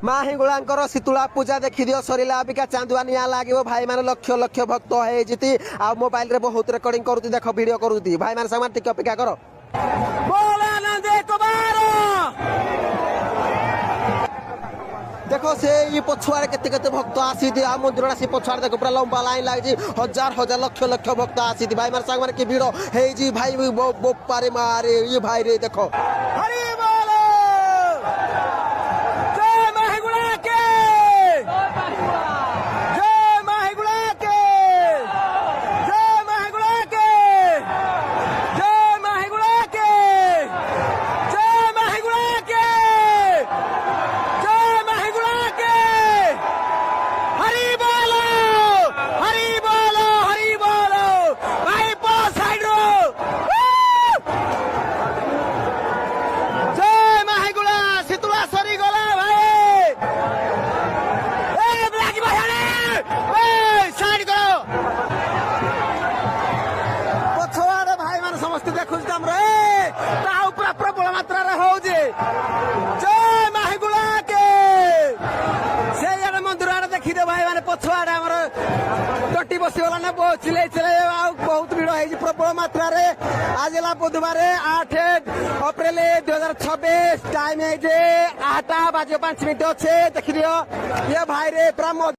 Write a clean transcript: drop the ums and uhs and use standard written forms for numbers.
माँ हिंगुला शीतुला पूजा देखी दियो सरिला अबिका चांदुआ निया लागिवो भाई माने लक्ष लक्ष भक्त है जीती आ मोबाइल रे बहुत रिकॉर्डिंग करूती देखो वीडियो करूती भाई माने सामान टिके अपेक्षा करो देखो से ये पछुआरे केते केते भक्त आसी थी आ मंदिरडा से पछुआरे देखो पूरा लंबा लाइन लागी हजार हजार लक्ष लक्ष भक्त आसी थी भाई माने सामान के भीड़ हे जी भाई पारे मारे ये भाई रे देखो हरि बोलो जय महिगुड़ा के जय महिगुड़ा के जय महिगुड़ा के जय महिगुड़ा के जय महिगुड़ा के जय महिगुड़ा के हरि बोलो हरि बोलो हरि बोलो भाई पो साइड रो जय महिगुड़ा शीतुला सरी गला भाई ए ब्लाकी भाई ए साइड करो पछवारे भाई माने समस्त देखुछ तम रे ता ऊपर प्रबल मात्रा रे हो जे जय महिगुड़ा के से यार मंदिर आड़े देखि दे भाई माने पछवारे हमर टट्टी बसी वाला ने चिले चिले बहुत भीड़ है प्रबल मात्रा रे आज ला बुधवार 8 अप्रैल 2026 टाइम है जे 8:05 अच्छे देखि दियो ये भाई रे पूरा